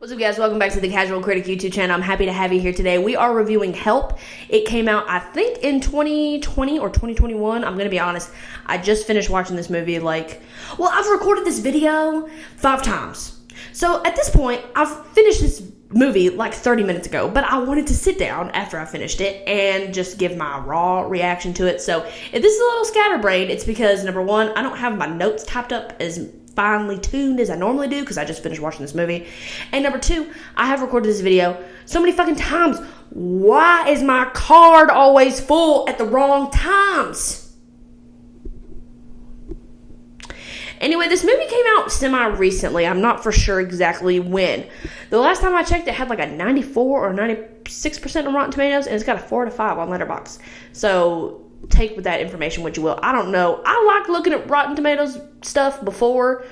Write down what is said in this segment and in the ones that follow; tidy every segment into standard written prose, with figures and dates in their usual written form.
What's up, guys? Welcome back to the Casual Critic YouTube channel. I'm happy to have you here today. We are reviewing Help. It came out, I think, in 2020 or 2021. I'm going to be honest. I just finished watching this movie I've recorded this video 5 times. So at this point, I've finished this movie like 30 minutes ago, but I wanted to sit down after I finished it and just give my raw reaction to it. So if this is a little scatterbrained, it's because, number one, I don't have my notes typed up as finely tuned as I normally do because I just finished watching this movie. And number two, I have recorded this video so many fucking times. Why is my card always full at the wrong times? Anyway, this movie came out semi-recently. I'm not for sure exactly when. The last time I checked, it had like a 94 or 96% on Rotten Tomatoes, and it's got a 4 out of 5 on Letterboxd. So take with that information what you will. I don't know. I like looking at Rotten Tomatoes stuff before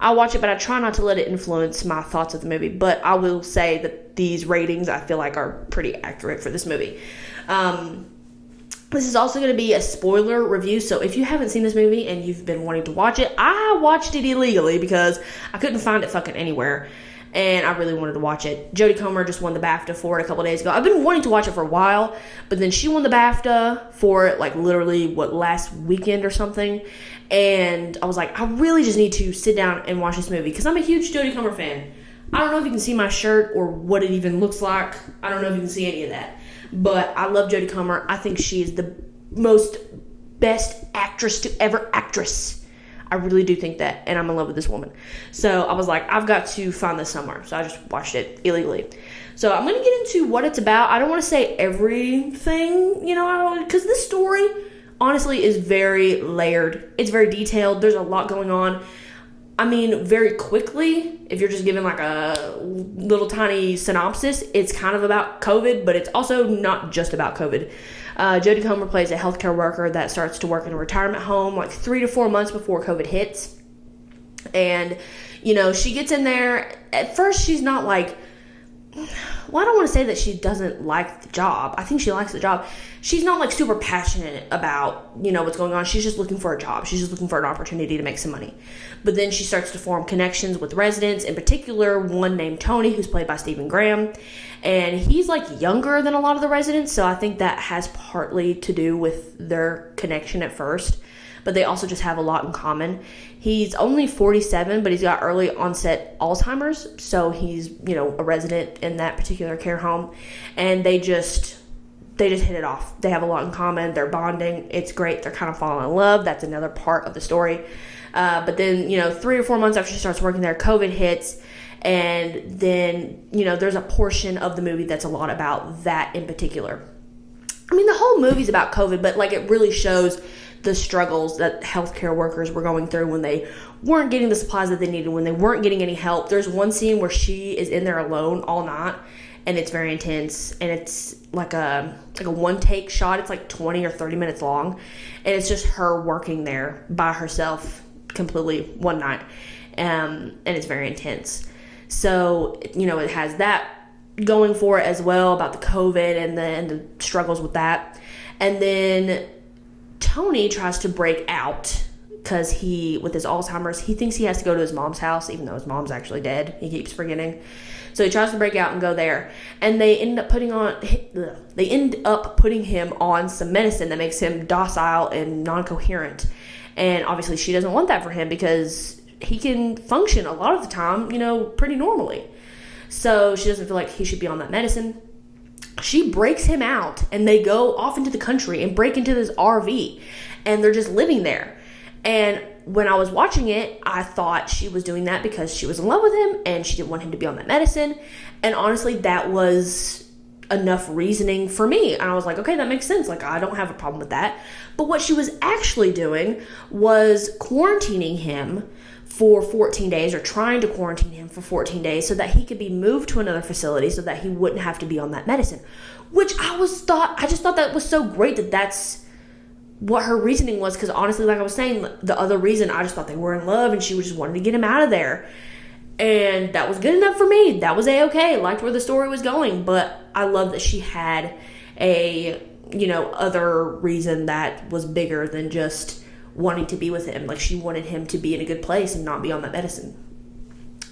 I watch it, but I try not to let it influence my thoughts of the movie. But I will say that these ratings, I feel like, are pretty accurate for this movie. This is also going to be a spoiler review, so if you haven't seen this movie and you've been wanting to watch it, I watched it illegally because I couldn't find it fucking anywhere, and I really wanted to watch it. Jodie Comer just won the BAFTA for it a couple days ago. I've been wanting to watch it for a while, but then she won the BAFTA for it, literally, last weekend or something, and I was like, I really just need to sit down and watch this movie because I'm a huge Jodie Comer fan. I don't know if you can see my shirt or what it even looks like. I don't know if you can see any of that. But I love Jodie Comer. I think she is the best actress to ever actress. I really do think that. And I'm in love with this woman. So I was like, I've got to find this somewhere. So I just watched it illegally. So I'm going to get into what it's about. I don't want to say everything, because this story, honestly, is very layered. It's very detailed. There's a lot going on. I mean, very quickly, if you're just giving a little tiny synopsis, it's kind of about COVID, but it's also not just about COVID. Jodie Comer plays a healthcare worker that starts to work in a retirement home 3 to 4 months before COVID hits. And, she gets in there. At first, she's not I don't want to say that she doesn't like the job. I think she likes the job. She's not super passionate about, what's going on. She's just looking for a job. She's just looking for an opportunity to make some money. But then she starts to form connections with residents, in particular one named Tony, who's played by Stephen Graham. And he's younger than a lot of the residents. So I think that has partly to do with their connection at first. But they also just have a lot in common. He's only 47, but he's got early onset Alzheimer's. So he's, a resident in that particular care home. And they just hit it off. They have a lot in common. They're bonding. It's great. They're kind of falling in love. That's another part of the story. But then, 3 or 4 months after she starts working there, COVID hits. And then, there's a portion of the movie that's a lot about that in particular. I mean, the whole movie's about COVID, but it really shows the struggles that healthcare workers were going through when they weren't getting the supplies that they needed, when they weren't getting any help. There's one scene where she is in there alone all night, and it's very intense, and it's like a one-take shot. It's 20 or 30 minutes long, and it's just her working there by herself completely one night, and it's very intense. So, it has that going for it as well about the COVID and the struggles with that. And then Tony tries to break out because with his Alzheimer's, he thinks he has to go to his mom's house, even though his mom's actually dead. He keeps forgetting. So he tries to break out and go there. And they end up putting him on some medicine that makes him docile and non-coherent. And obviously she doesn't want that for him because he can function a lot of the time, pretty normally. So she doesn't feel like he should be on that medicine. She breaks him out, and they go off into the country and break into this RV, and they're just living there. And when I was watching it, I thought she was doing that because she was in love with him and she didn't want him to be on that medicine. And honestly, that was enough reasoning for me. And I was like, okay, that makes sense. I don't have a problem with that. But what she was actually doing was quarantining him for 14 days, or trying to quarantine him for 14 days so that he could be moved to another facility so that he wouldn't have to be on that medicine, which I just thought that was so great that that's what her reasoning was. Because honestly, like I was saying, the other reason, I just thought they were in love and she just wanted to get him out of there. And that was good enough for me. That was A-okay. Liked where the story was going. But I love that she had a, other reason that was bigger than just wanting to be with him. She wanted him to be in a good place and not be on that medicine.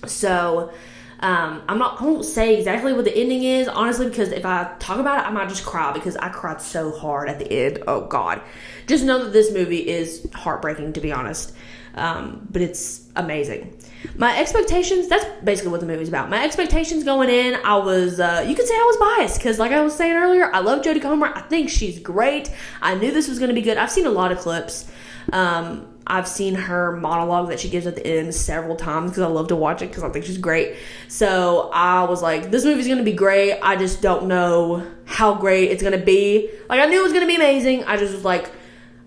So I won't say exactly what the ending is, honestly, because if I talk about it, I might just cry because I cried so hard at the end. Oh, God. Just know that this movie is heartbreaking, to be honest. But it's amazing. My expectations, that's basically what the movie's about. My expectations going in, I was, you could say I was biased because like I was saying earlier, I love Jodie Comer. I think she's great. I knew this was going to be good. I've seen a lot of clips. I've seen her monologue that she gives at the end several times because I love to watch it because I think she's great. So I was like, this movie's going to be great. I just don't know how great it's going to be. Like, I knew it was going to be amazing. I just was like,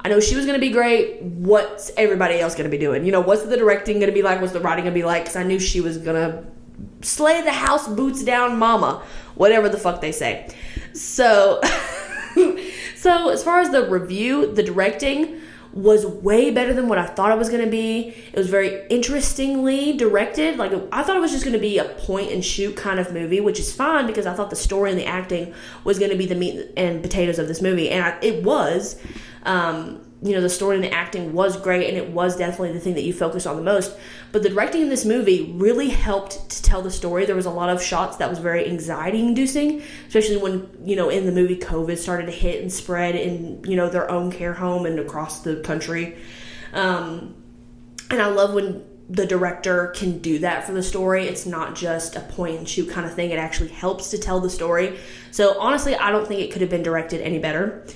I know she was going to be great. What's everybody else going to be doing? You know, what's the directing going to be like? What's the writing going to be like? Because I knew she was going to slay the house, boots down, mama. Whatever the fuck they say. So, so as far as the review, the directing was way better than what I thought it was going to be. It was very interestingly directed. Like, I thought it was just going to be a point and shoot kind of movie, which is fine because I thought the story and the acting was going to be the meat and potatoes of this movie. And it was. You know, the story and the acting was great, and it was definitely the thing that you focus on the most. But the directing in this movie really helped to tell the story. There was a lot of shots that was very anxiety-inducing, especially when, you know, in the movie COVID started to hit and spread in, you know, their own care home and across the country. And I love when the director can do that for the story. It's not just a point and shoot kind of thing. It actually helps to tell the story. So honestly, I don't think it could have been directed any better.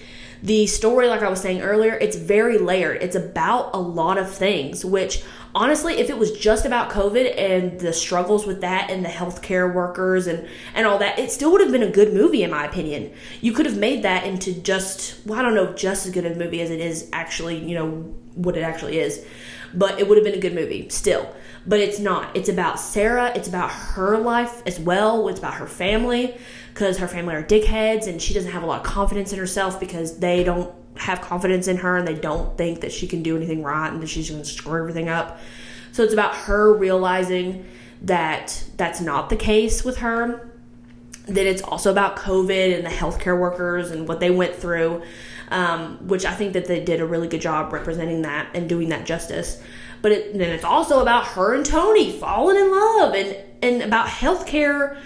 The story, like I was saying earlier, it's very layered. It's about a lot of things, which honestly, if it was just about COVID and the struggles with that and the healthcare workers and all that, it still would have been a good movie in my opinion. You could have made that into just, well, I don't know, just as good a movie as it is actually, you know, what it actually is. But it would have been a good movie still. But it's not. It's about Sarah. It's about her life as well. It's about her family, because her family are dickheads and she doesn't have a lot of confidence in herself because they don't have confidence in her and they don't think that she can do anything right and that she's going to screw everything up. So it's about her realizing that that's not the case with her. Then it's also about COVID and the healthcare workers and what they went through, which I think that they did a really good job representing that and doing that justice. But then it's also about her and Tony falling in love and about healthcare,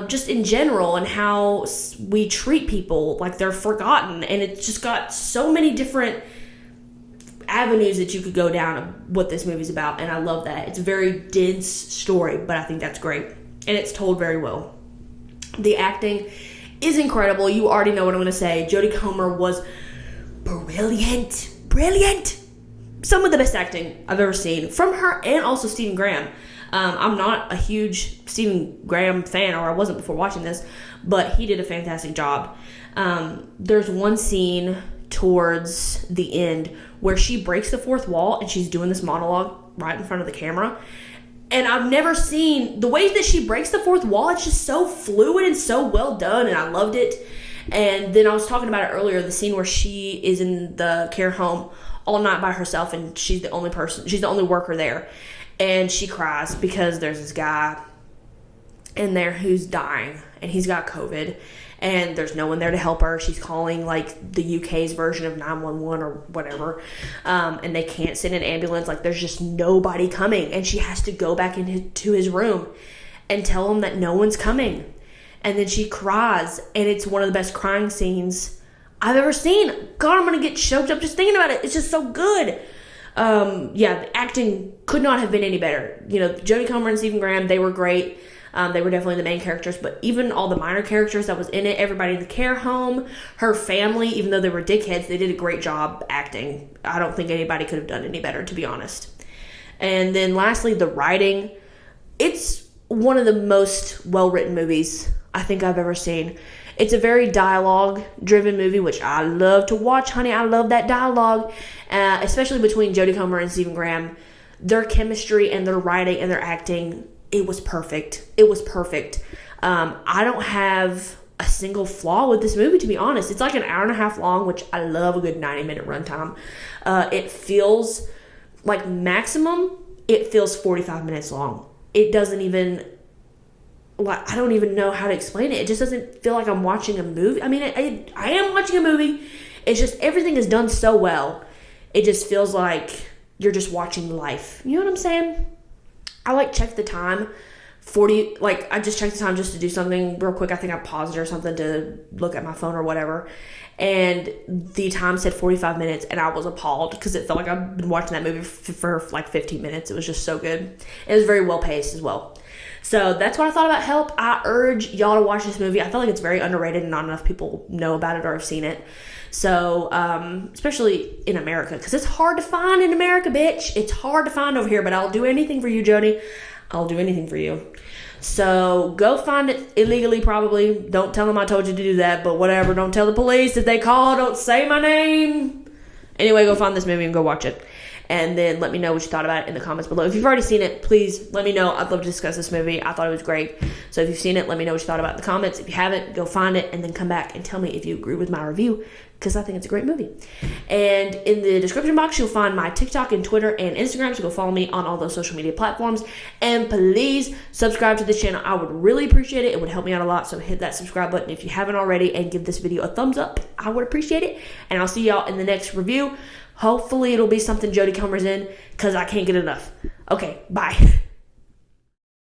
just in general, and how we treat people like they're forgotten. And it's just got so many different avenues that you could go down of what this movie's about, and I love that. It's a very dense story, but I think that's great, and it's told very well. The acting is incredible. You already know what I'm going to say. Jodie Comer was brilliant. Some of the best acting I've ever seen from her, and also Stephen Graham. I'm not a huge Stephen Graham fan, or I wasn't before watching this, but he did a fantastic job. There's one scene towards the end where she breaks the fourth wall and she's doing this monologue right in front of the camera. And I've never seen the way that she breaks the fourth wall. It's just so fluid and so well done, and I loved it. And then I was talking about it earlier, the scene where she is in the care home all night by herself, and she's the only worker there. And she cries because there's this guy in there who's dying, and he's got COVID, and there's no one there to help her. She's calling like the UK's version of 911 or whatever, and they can't send an ambulance. Like, there's just nobody coming, and she has to go back into his room and tell him that no one's coming. And then she cries, and it's one of the best crying scenes I've ever seen. God, I'm gonna get choked up just thinking about it. It's just so good. The acting could not have been any better. You know, Jodie Comer and Stephen Graham, they were great. They were definitely the main characters, but even all the minor characters that was in it, everybody in the care home, her family, even though they were dickheads, they did a great job acting. I don't think anybody could have done any better, to be honest. And then lastly, the writing. It's one of the most well-written movies I think I've ever seen. It's a very dialogue-driven movie, which I love to watch, honey. I love that dialogue, especially between Jodie Comer and Stephen Graham. Their chemistry and their writing and their acting, it was perfect. I don't have a single flaw with this movie, to be honest. It's like an hour and a half long, which I love a good 90-minute runtime. It feels like maximum, it feels 45 minutes long. It doesn't even, I don't even know how to explain it. It just doesn't feel like I'm watching a movie. I mean, I am watching a movie. It's just everything is done so well. It just feels like you're just watching life. You know what I'm saying? I check the time 40, like, I just checked the time just to do something real quick. I think I paused it or something to look at my phone or whatever. And the time said 45 minutes, and I was appalled because it felt like I've been watching that movie for like 15 minutes. It was just so good. It was very well paced as well. So that's what I thought about Help. I urge y'all to watch this movie. I feel like it's very underrated and not enough people know about it or have seen it. So, especially in America, because it's hard to find in America, bitch. It's hard to find over here, but I'll do anything for you, Jodie. I'll do anything for you. So go find it illegally, probably. Don't tell them I told you to do that, but whatever. Don't tell the police. If they call, don't say my name. Anyway, go find this movie and go watch it. And then let me know what you thought about it in the comments below. If you've already seen it, please let me know. I'd love to discuss this movie. I thought it was great. So if you've seen it, let me know what you thought about it in the comments. If you haven't, go find it and then come back and tell me if you agree with my review, because I think it's a great movie. And in the description box, you'll find my TikTok and Twitter and Instagram, so go follow me on all those social media platforms. And please subscribe to this channel. I would really appreciate it. It would help me out a lot, so hit that subscribe button if you haven't already, and give this video a thumbs up. I would appreciate it. And I'll see y'all in the next review. Hopefully it'll be something Jodie Comer's in, because I can't get enough. Okay, bye.